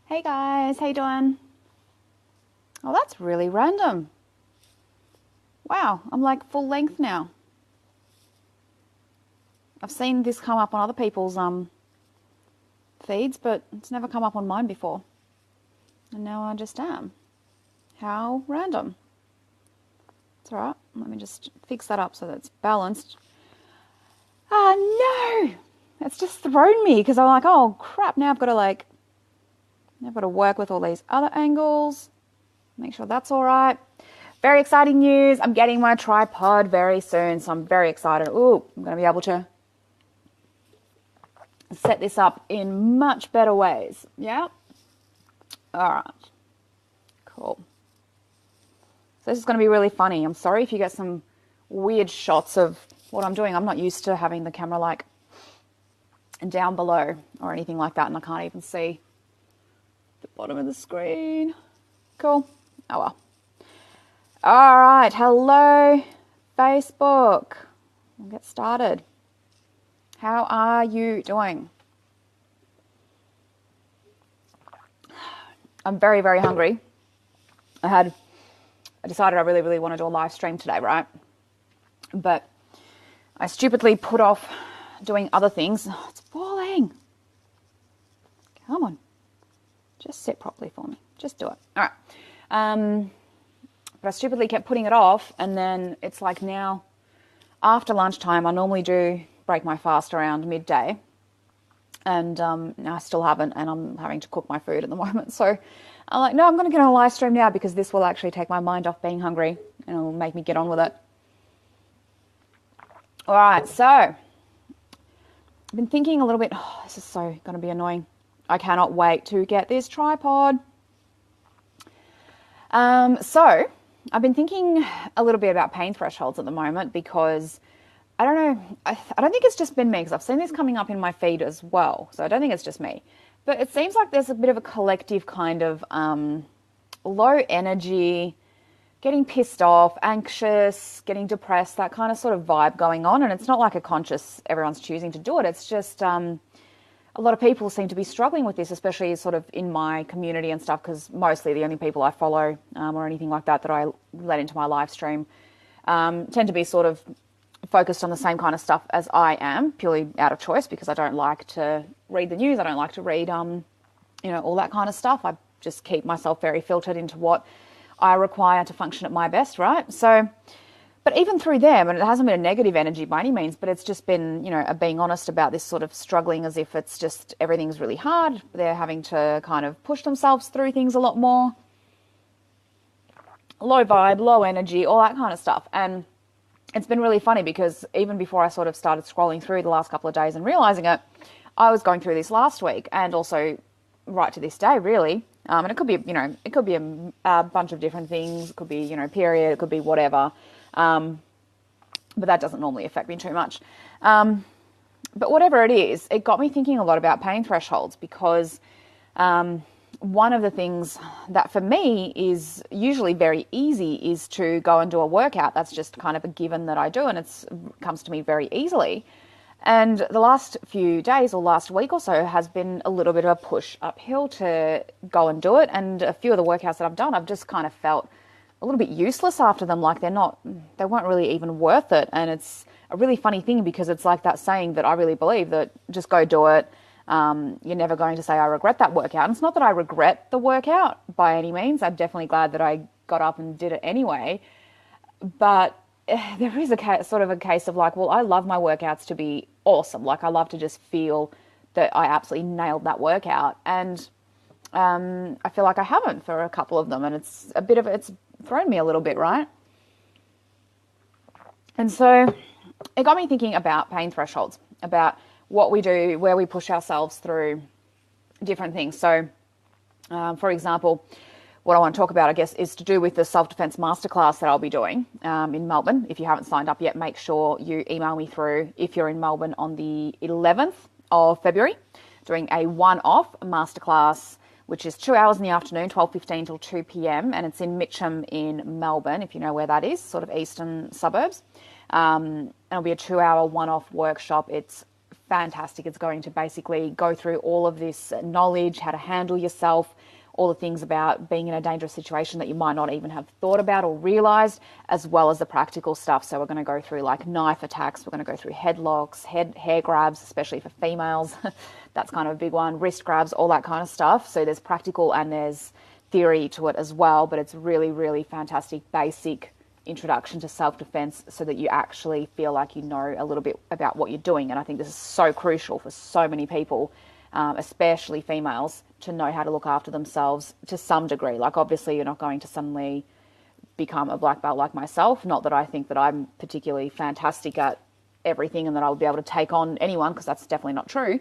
Hey guys, how you doing? Oh, that's really random. Wow, I'm like full length now. I've seen this come up on other people's feeds, but it's never come up on mine before. And now I just am. How random. It's alright. Let me just fix that up so that it's balanced. No! It's just thrown me because I'm like, oh crap, now I've got to work with all these other angles. Make sure that's alright. Very exciting news. I'm getting my tripod very soon, so I'm very excited. Ooh, I'm going to be able to set this up in much better ways. Yeah? All right. Cool. So this is going to be really funny. I'm sorry if you get some weird shots of what I'm doing. I'm not used to having the camera like down below or anything like that, and I can't even see the bottom of the screen. Cool. Oh well. All right. Hello, Facebook. We'll get started. How are you doing? I'm very, very hungry. I decided I really, really want to do a live stream today, right? But I stupidly put off doing other things. Oh, it's falling. Come on. Just sit properly for me. Just do it. All right. But I stupidly kept putting it off, and then it's like now after lunchtime, I normally do break my fast around midday, and I still haven't, and I'm having to cook my food at the moment. So I'm like, no, I'm going to get on a live stream now because this will actually take my mind off being hungry and it'll make me get on with it. All right, so I've been thinking a little bit. Oh, this is so going to be annoying. I cannot wait to get this tripod. So I've been thinking a little bit about pain thresholds at the moment because I don't know. I don't think it's just been me because I've seen this coming up in my feed as well. So I don't think it's just me. But it seems like there's a bit of a collective kind of low energy, getting pissed off, anxious, getting depressed, that kind of sort of vibe going on. And it's not like a conscious, everyone's choosing to do it. It's just a lot of people seem to be struggling with this, especially sort of in my community and stuff, because mostly the only people I follow or anything like that that I let into my live stream tend to be sort of focused on the same kind of stuff as I am, purely out of choice because I don't like to read the news. I don't like to read, all that kind of stuff. I just keep myself very filtered into what I require to function at my best, right? So, but even through them, and it hasn't been a negative energy by any means, but it's just been, being honest about this sort of struggling as if it's just everything's really hard. They're having to kind of push themselves through things a lot more. Low vibe, low energy, all that kind of stuff. And it's been really funny because even before I sort of started scrolling through the last couple of days and realizing it, I was going through this last week and also right to this day, really. And it could be, a bunch of different things. It could be, period. It could be whatever. But that doesn't normally affect me too much. But whatever it is, it got me thinking a lot about pain thresholds because one of the things that for me is usually very easy is to go and do a workout. That's just kind of a given that I do, and it comes to me very easily. And the last few days or last week or so has been a little bit of a push uphill to go and do it. And a few of the workouts that I've done, I've just kind of felt a little bit useless after them, like they weren't really even worth it. And it's a really funny thing because it's like that saying that I really believe that just go do it. You're never going to say I regret that workout. And it's not that I regret the workout by any means. I'm definitely glad that I got up and did it anyway. But there is sort of a case of like, well, I love my workouts to be awesome. Like I love to just feel that I absolutely nailed that workout. And I feel like I haven't for a couple of them. And it's thrown me a little bit, right? And so it got me thinking about pain thresholds, about what we do, where we push ourselves through different things. So, for example, what I want to talk about, I guess, is to do with the self-defense masterclass that I'll be doing in Melbourne. If you haven't signed up yet, make sure you email me through if you're in Melbourne on the 11th of February, doing a one-off masterclass, which is 2 hours in the afternoon, 12:15 till 2 p.m, and it's in Mitcham in Melbourne, if you know where that is, sort of eastern suburbs. It'll be a 2-hour one-off workshop. It's fantastic. It's going to basically go through all of this knowledge, how to handle yourself, all the things about being in a dangerous situation that you might not even have thought about or realized, as well as the practical stuff. So we're going to go through like knife attacks, we're going to go through headlocks, hair grabs, especially for females. That's kind of a big one, wrist grabs, all that kind of stuff. So there's practical and there's theory to it as well, but it's really, really fantastic basic introduction to self-defense so that you actually feel like you know a little bit about what you're doing. And I think this is so crucial for so many people, especially females, to know how to look after themselves to some degree. Like obviously you're not going to suddenly become a black belt like myself. Not that I think that I'm particularly fantastic at everything and that I'll be able to take on anyone, because that's definitely not true.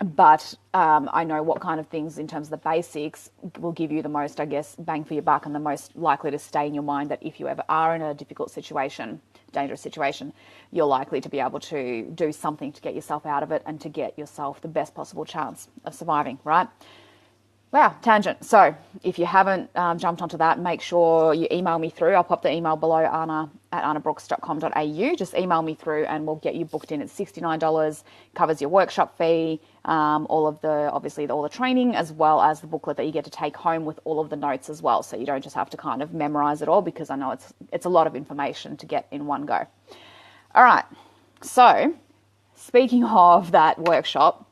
But I know what kind of things in terms of the basics will give you the most, I guess, bang for your buck and the most likely to stay in your mind, that if you ever are in a difficult situation, dangerous situation, you're likely to be able to do something to get yourself out of it and to get yourself the best possible chance of surviving, right? Wow, tangent. So if you haven't jumped onto that, make sure you email me through. I'll pop the email below, anna@annabrooks.com.au. Just email me through and we'll get you booked in. It's $69, covers your workshop fee, all of the, obviously all the training, as well as the booklet that you get to take home with all of the notes as well. So you don't just have to kind of memorize it all, because I know it's a lot of information to get in one go. All right. So speaking of that workshop,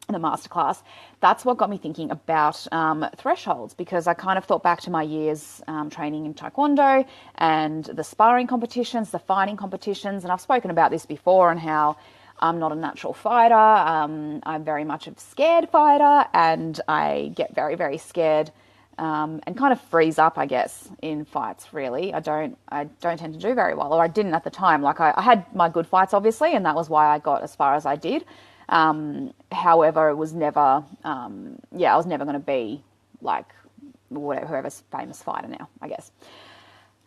the masterclass, that's what got me thinking about thresholds, because I kind of thought back to my years training in Taekwondo and the sparring competitions, the fighting competitions, and I've spoken about this before and how I'm not a natural fighter. I'm very much a scared fighter, and I get very, very scared and kind of freeze up, I guess, in fights, really. I don't tend to do very well, or I didn't at the time. Like I had my good fights, obviously, and that was why I got as far as I did. However, it was never, I was never going to be like whoever's famous fighter now, I guess.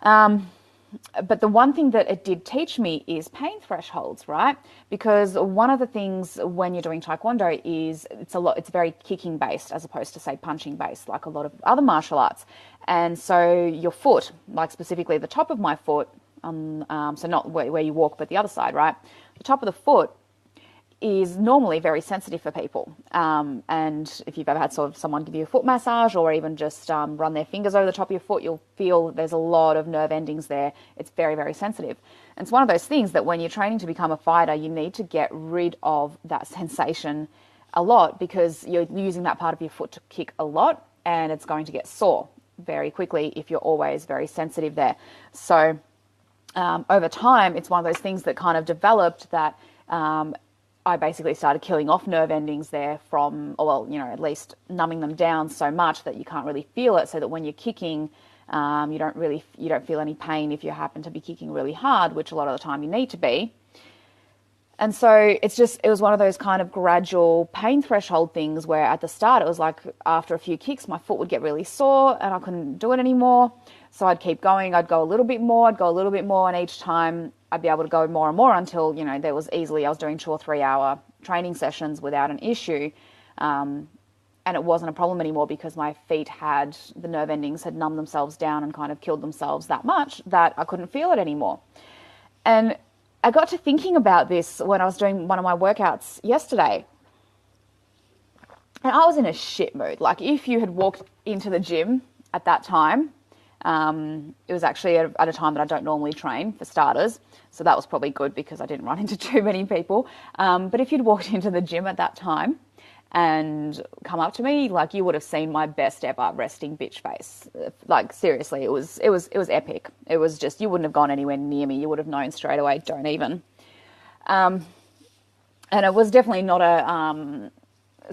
But the one thing that it did teach me is pain thresholds, right? Because one of the things when you're doing Taekwondo is it's very kicking based as opposed to, say, punching based, like a lot of other martial arts. And so your foot, like specifically the top of my foot, so not where you walk, but the other side, right? The top of the foot is normally very sensitive for people. And if you've ever had sort of someone give you a foot massage or even just run their fingers over the top of your foot, you'll feel there's a lot of nerve endings there. It's very, very sensitive. And it's one of those things that when you're training to become a fighter, you need to get rid of that sensation a lot, because you're using that part of your foot to kick a lot, and it's going to get sore very quickly if you're always very sensitive there. So over time, it's one of those things that kind of developed that I basically started killing off nerve endings there from, at least numbing them down so much that you can't really feel it, so that when you're kicking, you don't feel any pain if you happen to be kicking really hard, which a lot of the time you need to be. And so it was one of those kind of gradual pain threshold things where at the start it was like after a few kicks, my foot would get really sore and I couldn't do it anymore. So I'd keep going. I'd go a little bit more. And each time I'd be able to go more and more until, I was doing 2 or 3 hour training sessions without an issue. And it wasn't a problem anymore because my feet the nerve endings had numbed themselves down and kind of killed themselves that much that I couldn't feel it anymore. And I got to thinking about this when I was doing one of my workouts yesterday. And I was in a shit mood. Like if you had walked into the gym at that time, it was actually at a time that I don't normally train, for starters. So that was probably good because I didn't run into too many people. But if you'd walked into the gym at that time and come up to me, like you would have seen my best ever resting bitch face. Like seriously, it was epic. It was just, you wouldn't have gone anywhere near me. You would have known straight away, don't even. And it was definitely not a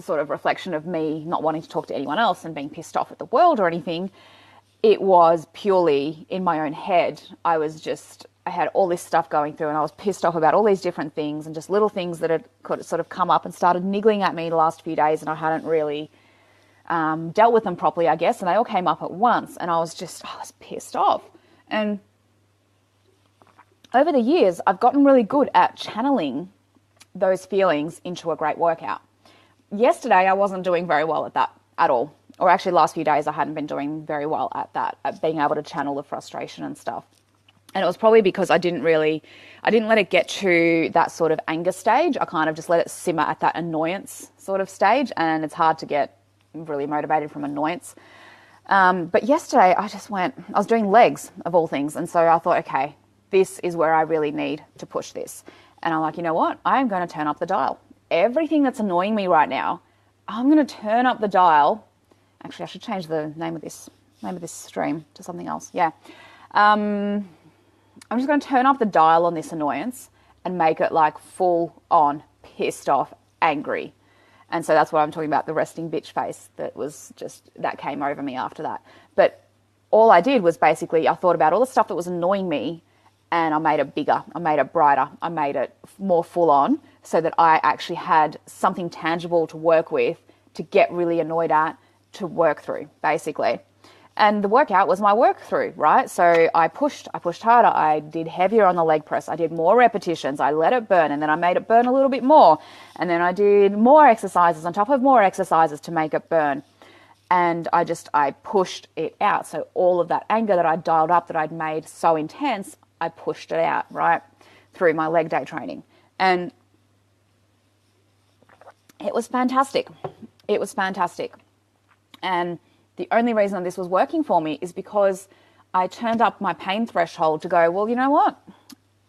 sort of reflection of me not wanting to talk to anyone else and being pissed off at the world or anything. It was purely in my own head. I had all this stuff going through and I was pissed off about all these different things and just little things that had sort of come up and started niggling at me the last few days, and I hadn't really dealt with them properly, I guess, and they all came up at once, and I was pissed off. And over the years, I've gotten really good at channeling those feelings into a great workout. Yesterday, I wasn't doing very well at that at all. Or actually, the last few days, I hadn't been doing very well at that, at being able to channel the frustration and stuff. And it was probably because I didn't let it get to that sort of anger stage. I kind of just let it simmer at that annoyance sort of stage. And it's hard to get really motivated from annoyance. But yesterday I was doing legs of all things. And so I thought, okay, this is where I really need to push this. And I'm like, you know what? I'm going to turn up the dial. Everything that's annoying me right now, I'm going to turn up the dial. Actually, I should change the name of this stream to something else. Yeah. I'm just going to turn up the dial on this annoyance and make it like full on pissed off, angry. And so that's what I'm talking about, the resting bitch face that came over me after that. But all I did was basically, I thought about all the stuff that was annoying me and I made it bigger, I made it brighter, I made it more full on so that I actually had something tangible to work with, to get really annoyed at, to work through, basically. And the workout was my work through, right? So I pushed harder. I did heavier on the leg press. I did more repetitions. I let it burn, and then I made it burn a little bit more. And then I did more exercises on top of more exercises to make it burn. And I pushed it out. So all of that anger that I'd dialed up, that I'd made so intense, I pushed it out, right, through my leg day training. And it was fantastic. It was fantastic. And the only reason this was working for me is because I turned up my pain threshold to go, well, you know what?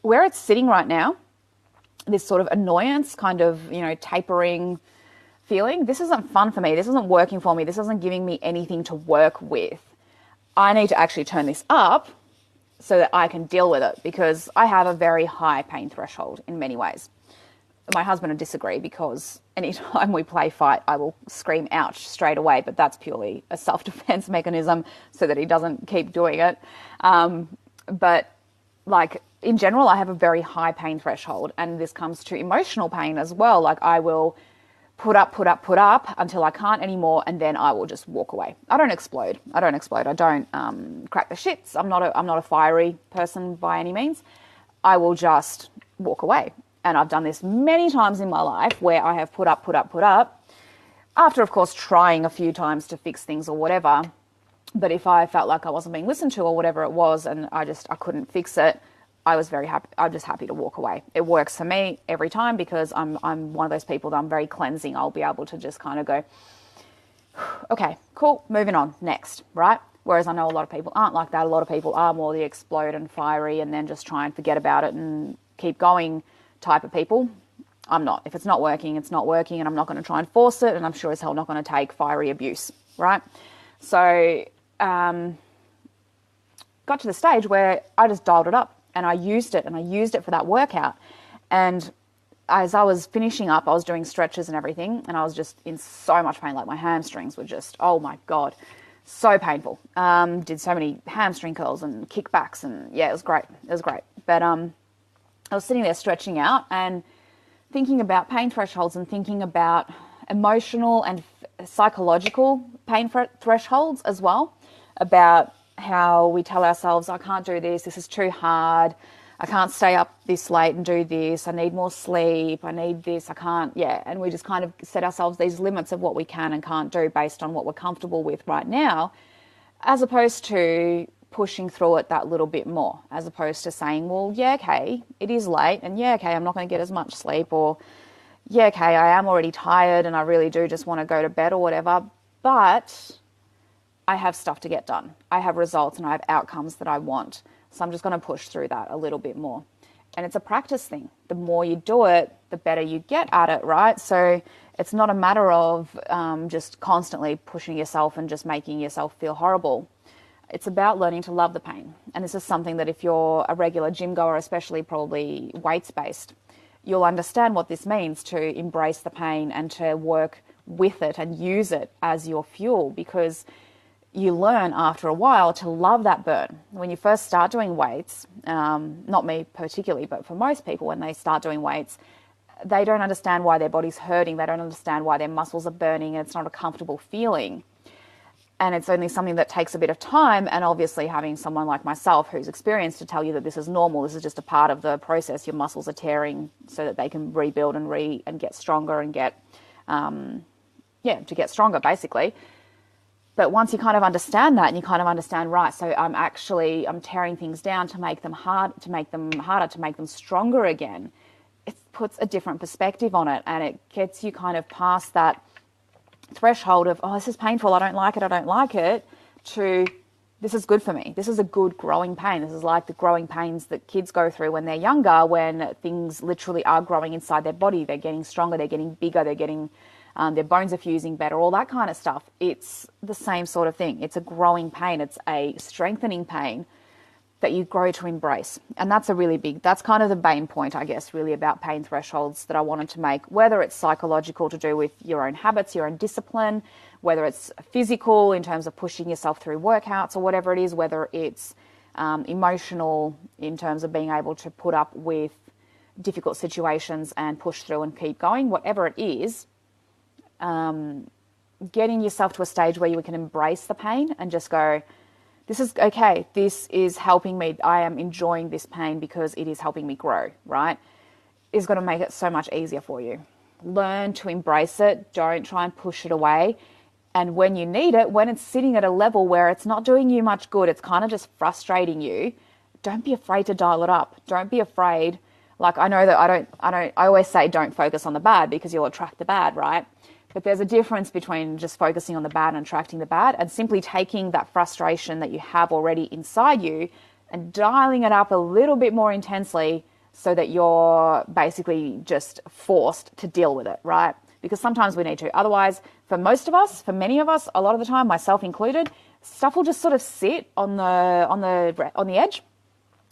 Where it's sitting right now, this sort of annoyance, kind of, tapering feeling, this isn't fun for me. This isn't working for me. This isn't giving me anything to work with. I need to actually turn this up so that I can deal with it, because I have a very high pain threshold in many ways. My husband would disagree, because anytime we play fight, I will scream ouch straight away, but that's purely a self-defense mechanism so that he doesn't keep doing it. But like in general, I have a very high pain threshold, and this comes to emotional pain as well. Like I will put up until I can't anymore, and then I will just walk away. I don't explode. I don't crack the shits. I'm not a fiery person by any means. I will just walk away. And I've done this many times in my life where I have put up, after, of course, trying a few times to fix things or whatever. But if I felt like I wasn't being listened to or whatever it was, and I couldn't fix it, I was very happy. I'm just happy to walk away. It works for me every time, because I'm one of those people that I'm very cleansing. I'll be able to just kind of go, okay, cool, moving on, next, right? Whereas I know a lot of people aren't like that. A lot of people are more the explode and fiery and then just try and forget about it and keep going type of people. I'm not. If it's not working, it's not working, and I'm not going to try and force it, and I'm sure as hell not going to take fiery abuse, right? So got to the stage where I just dialed it up, and I used it for that workout. And as I was finishing up, I was doing stretches and everything, and I was just in so much pain. Like my hamstrings were just, oh my God, so painful. Did so many hamstring curls and kickbacks, and yeah, it was great. But I was sitting there stretching out and thinking about pain thresholds, and thinking about emotional and psychological pain thresholds as well, about how we tell ourselves, I can't do this is too hard, I can't stay up this late and do this, I need more sleep, I need this, I can't, and we just kind of set ourselves these limits of what we can and can't do based on what we're comfortable with right now, as opposed to pushing through it that little bit more, as opposed to saying, well, yeah, okay, it is late, and yeah, okay, I'm not going to get as much sleep, or yeah, okay, I am already tired and I really do just want to go to bed or whatever, but I have stuff to get done. I have results and I have outcomes that I want. So I'm just going to push through that a little bit more. And it's a practice thing. The more you do it, the better you get at it, right? So it's not a matter of just constantly pushing yourself and just making yourself feel horrible. It's about learning to love the pain. And this is something that if you're a regular gym goer, especially probably weights-based, you'll understand what this means, to embrace the pain and to work with it and use it as your fuel, because you learn after a while to love that burn. When you first start doing weights, not me particularly, but for most people, when they start doing weights, they don't understand why their body's hurting. They don't understand why their muscles are burning. It's not a comfortable feeling. And it's only something that takes a bit of time. And obviously having someone like myself who's experienced to tell you that this is normal, this is just a part of the process. Your muscles are tearing so that they can rebuild and get stronger and to get stronger basically. But once you kind of understand that and you kind of understand, right, so I'm tearing things down to make them harder, to make them stronger again. It puts a different perspective on it, and it gets you kind of past that threshold of, oh, this is painful, I don't like it, to this is good for me. This is a good growing pain. This is like the growing pains that kids go through when they're younger, when things literally are growing inside their body. They're getting stronger, they're getting bigger, they're getting their bones are fusing better, all that kind of stuff. It's the same sort of thing. It's a growing pain. It's a strengthening pain that you grow to embrace. And that's that's kind of the main point, I guess, really about pain thresholds that I wanted to make, whether it's psychological to do with your own habits, your own discipline, whether it's physical in terms of pushing yourself through workouts or whatever it is, whether it's emotional in terms of being able to put up with difficult situations and push through and keep going, whatever it is. Getting yourself to a stage where you can embrace the pain and just go, this is okay, this is helping me, I am enjoying this pain because it is helping me grow, right? Is going to make it so much easier for you. Learn to embrace it, don't try and push it away. And when you need it, when it's sitting at a level where it's not doing you much good, it's kind of just frustrating you, don't be afraid to dial it up. Don't be afraid. Like, I know that I always say don't focus on the bad because you'll attract the bad, right? But there's a difference between just focusing on the bad and attracting the bad, and simply taking that frustration that you have already inside you and dialing it up a little bit more intensely so that you're basically just forced to deal with it, right? Because sometimes we need to. Otherwise, for most of us, for many of us, a lot of the time, myself included, stuff will just sort of sit on the edge,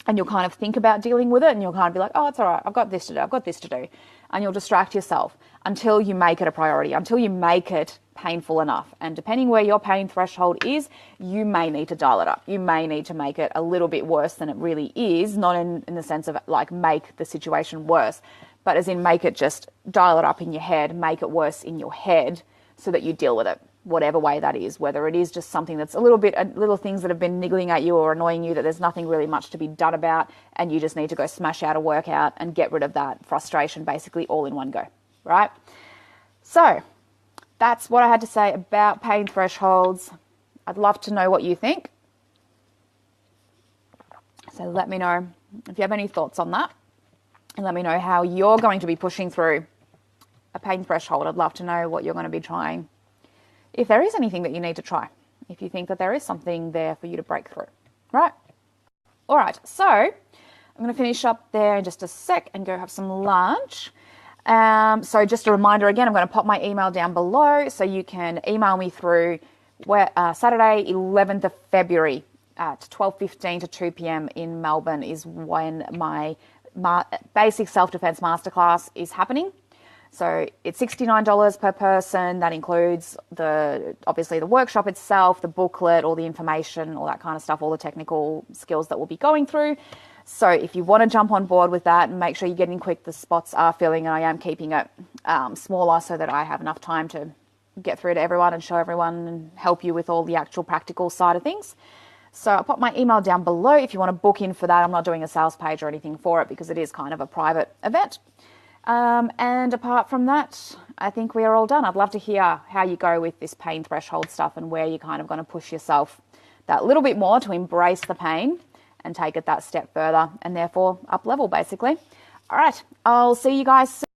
and you'll kind of think about dealing with it, and you'll kind of be like, oh, it's all right, I've got this to do. And you'll distract yourself until you make it a priority, until you make it painful enough. And depending where your pain threshold is, you may need to dial it up. You may need to make it a little bit worse than it really is, not in the sense of like make the situation worse, but as in make it, just dial it up in your head, make it worse in your head so that you deal with it, whatever way that is, whether it is just something that's little things that have been niggling at you or annoying you that there's nothing really much to be done about, and you just need to go smash out a workout and get rid of that frustration basically all in one go, right? So that's what I had to say about pain thresholds. I'd love to know what you think. So let me know if you have any thoughts on that, and let me know how you're going to be pushing through a pain threshold. I'd love to know what you're going to be trying. If there is anything that you need to try, if you think that there is something there for you to break through, right? All right, so I'm going to finish up there in just a sec and go have some lunch. So just a reminder again, I'm going to pop my email down below so you can email me through Saturday, 11th of February at 12:15 to 2 p.m. in Melbourne is when my basic self-defense masterclass is happening. So it's $69 per person. That includes obviously the workshop itself, the booklet, all the information, all that kind of stuff, all the technical skills that we'll be going through. So if you want to jump on board with that, make sure you get in quick. The spots are filling, and I am keeping it smaller so that I have enough time to get through to everyone and show everyone and help you with all the actual practical side of things. So I'll pop my email down below if you want to book in for that. I'm not doing a sales page or anything for it because it is kind of a private event. And apart from that, I think we are all done. I'd love to hear how you go with this pain threshold stuff and where you're kind of going to push yourself that little bit more to embrace the pain and take it that step further and therefore up level basically. All right, I'll see you guys soon.